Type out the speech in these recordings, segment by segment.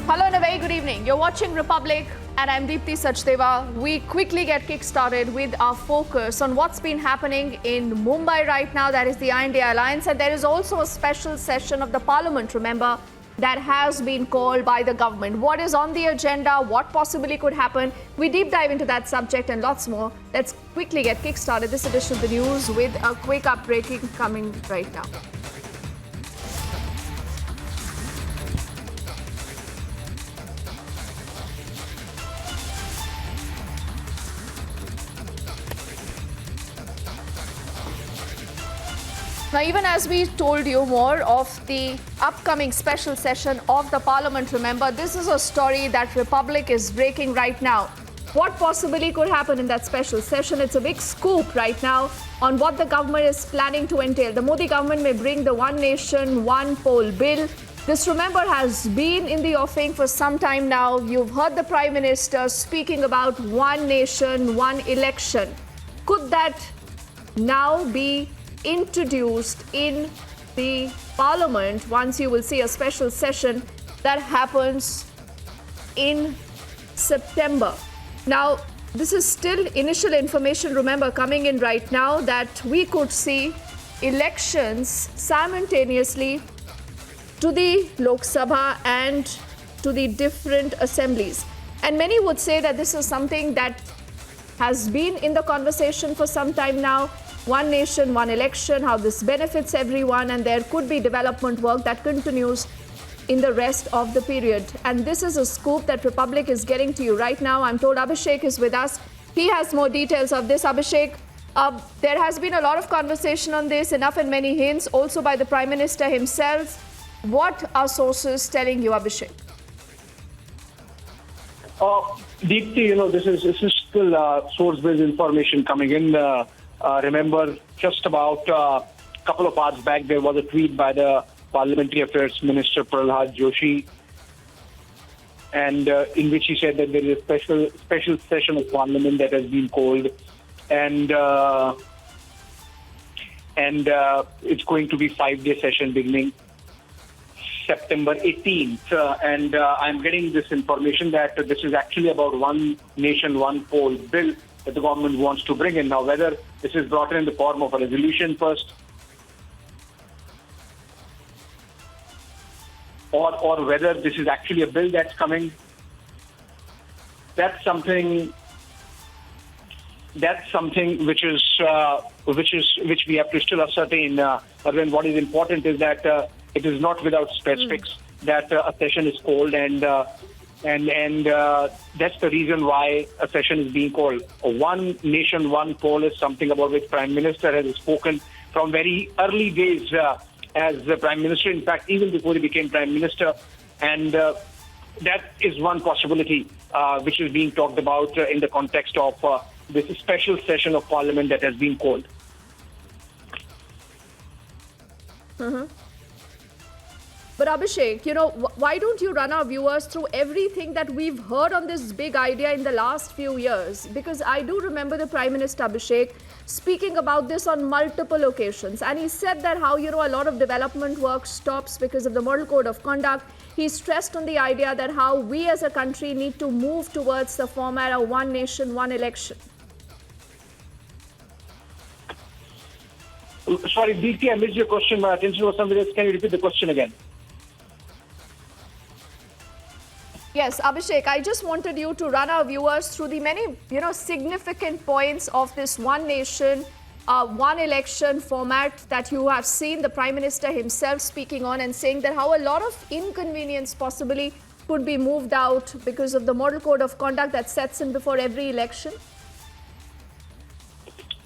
Hello and a very good evening. You're watching Republic and I'm Deepthi Sachdeva. We quickly get kick-started with our focus on what's been happening in Mumbai right now, that is the India Alliance, and there is also a special session of the Parliament, remember, that has been called by the government. What is on the agenda? What possibly could happen? We deep dive into that subject and lots more. Let's quickly get kick-started this edition of the news with a quick up-breaking coming right now. Now, even as we told you more of the upcoming special session of the Parliament, remember, this is a story that Republic is breaking right now. What possibly could happen in that special session? It's a big scoop right now on what the government is planning to entail. The Modi government may bring the One Nation, One Poll bill. This, remember, has been in the offing for some time now. You've heard the Prime Minister speaking about One Nation, One Election. Could that now be introduced in the Parliament once you will see a special session that happens in September? Now, this is still initial information, remember, coming in right now that we could see elections simultaneously to the Lok Sabha and to the different assemblies. And many would say that this is something that has been in the conversation for some time now. One nation, one election, how this benefits everyone, and there could be development work that continues in the rest of the period. And this is a scoop that Republic is getting to you right now. I'm told Abhishek is with us. He has more details of this. Abhishek, there has been a lot of conversation on this, enough and many hints, also by the Prime Minister himself. What are sources telling you, Abhishek? Deepthi, this is still source-based information coming in. Remember, just about a couple of hours back, there was a tweet by the Parliamentary Affairs Minister Prahlad Joshi, and in which he said that there is a special session of Parliament that has been called, and it's going to be 5-day session beginning September 18th. And I'm getting this information that this is actually about One Nation, One Poll bill that the government wants to bring in. Now, whether this is brought in the form of a resolution first, or whether this is actually a bill that's coming, that's something which we have to still ascertain. But then what is important is that it is not without specifics that a session is called, and that's the reason why a session is being called. A One Nation, One Poll is something about which Prime Minister has spoken from very early days as the Prime Minister, in fact, even before he became Prime Minister. And that is one possibility which is being talked about in the context of this special session of Parliament that has been called. But Abhishek, why don't you run our viewers through everything that we've heard on this big idea in the last few years? Because I do remember the Prime Minister, Abhishek, speaking about this on multiple occasions. And he said that how, a lot of development work stops because of the Model Code of Conduct. He stressed on the idea that how we as a country need to move towards the format of One Nation, One Election. Sorry, Deepthi, I missed your question. My attention was somewhere else. Can you repeat the question again? Yes, Abhishek, I just wanted you to run our viewers through the many, significant points of this One Nation, One Election format that you have seen the Prime Minister himself speaking on and saying that how a lot of inconvenience possibly could be moved out because of the Model Code of Conduct that sets in before every election.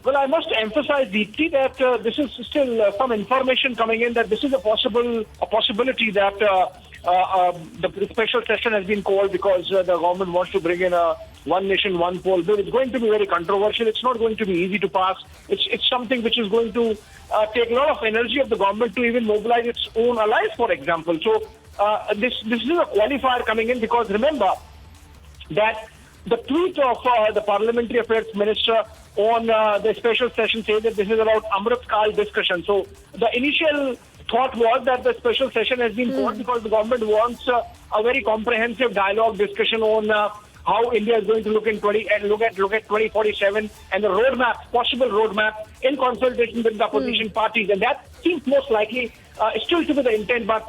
Well, I must emphasize, Deepthi, that this is still some information coming in that this is a possibility that the special session has been called because the government wants to bring in a One Nation, One Poll bill. It's going to be very controversial. It's not going to be easy to pass. It's something which is going to take a lot of energy of the government to even mobilize its own allies, for example. So this is a qualifier coming in because remember that the tweet of the Parliamentary Affairs Minister on the special session says that this is about Amrit Kal discussion. So the initial thought was that the special session has been called because the government wants a very comprehensive dialogue discussion on how India is going to look at 2047 and the roadmap, possible roadmap, in consultation with the opposition parties, and that seems most likely still to be the intent. But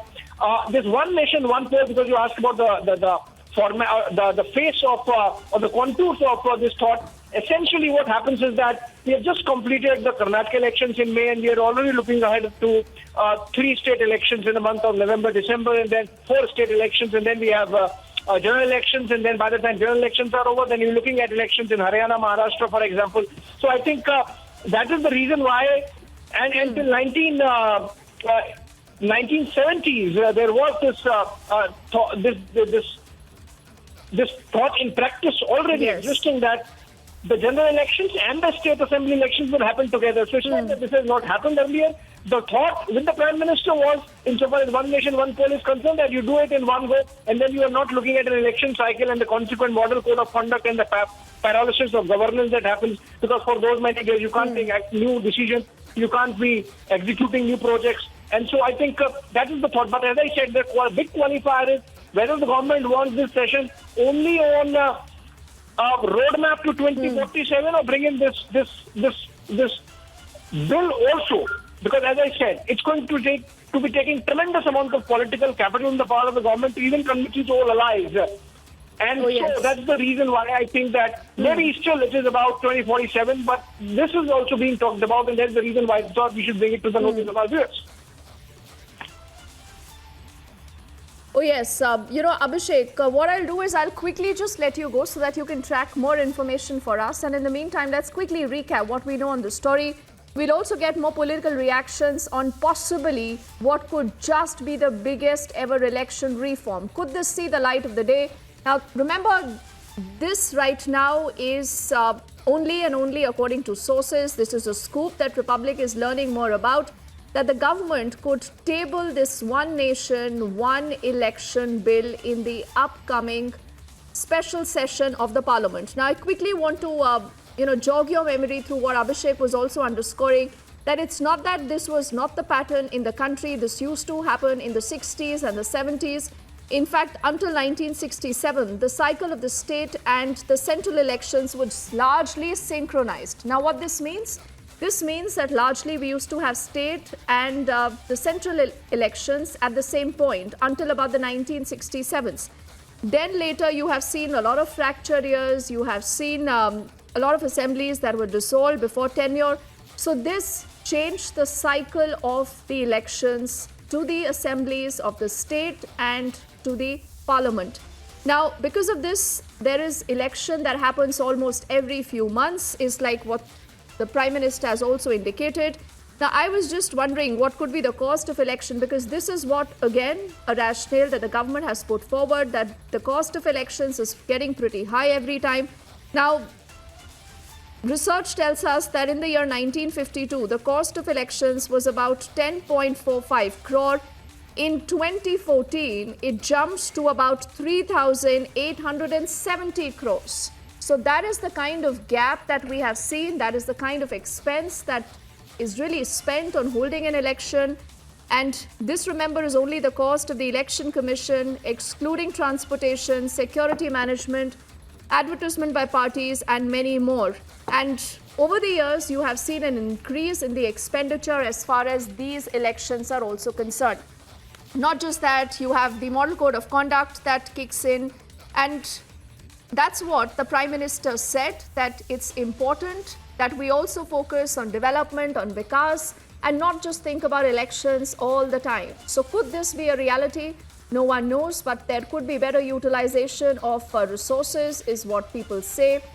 this one nation, one poll, because you asked about the format, the face of or the contours of this thought. Essentially, what happens is that we have just completed the Karnataka elections in May, and we are already looking ahead to 3 state elections in the month of November, December, and then 4 state elections, and then we have general elections, and then by the time general elections are over, then you're looking at elections in Haryana, Maharashtra, for example. So I think that is the reason why, and until 1970s, there was this thought in practice already existing that the general elections and the state assembly elections will happen together. So it's not that this has not happened earlier. The thought with the Prime Minister was, insofar as one nation, one poll is concerned, that you do it in one go, and then you are not looking at an election cycle and the consequent model code of conduct and the paralysis of governance that happens, because for those many days you can't take new decisions, you can't be executing new projects. And so I think that is the thought. But as I said, the big qualifier is whether the government wants this session only on a roadmap to 2047 or bring in this bill also. Because as I said, it's going to be taking tremendous amount of political capital on the part of the government to even convince its all allies. And so that's the reason why I think that maybe still it is about 2047, but this is also being talked about, and that's the reason why I thought we should bring it to the notice of our viewers. Oh, yes. Abhishek, what I'll do is I'll quickly just let you go so that you can track more information for us. And in the meantime, let's quickly recap what we know on the story. We'll also get more political reactions on possibly what could just be the biggest ever election reform. Could this see the light of the day? Now, remember, this right now is only and only according to sources. This is a scoop that Republic is learning more about, that the government could table this one nation, one election bill in the upcoming special session of the parliament. Now, I quickly want to jog your memory through what Abhishek was also underscoring, that it's not that this was not the pattern in the country. This used to happen in the 60s and the 70s. In fact, until 1967, the cycle of the state and the central elections was largely synchronized. Now, what this means? This means that largely we used to have state and the central elections at the same point until about the 1967s. Then later you have seen a lot of fracture years, you have seen a lot of assemblies that were dissolved before tenure. So this changed the cycle of the elections to the assemblies of the state and to the parliament. Now, because of this, there is election that happens almost every few months, is like what the Prime Minister has also indicated. Now, I was just wondering what could be the cost of election, because this is what, again, a rationale that the government has put forward, that the cost of elections is getting pretty high every time. Now, research tells us that in the year 1952, the cost of elections was about 10.45 crore. In 2014, it jumps to about 3,870 crores. So that is the kind of gap that we have seen. That is the kind of expense that is really spent on holding an election. And this, remember, is only the cost of the Election Commission, excluding transportation, security management, advertisement by parties, and many more. And over the years, you have seen an increase in the expenditure as far as these elections are also concerned. Not just that, you have the Model Code of Conduct that kicks in, and that's what the Prime Minister said, that it's important that we also focus on development, on Vikas, and not just think about elections all the time. So could this be a reality? No one knows, but there could be better utilization of resources, is what people say.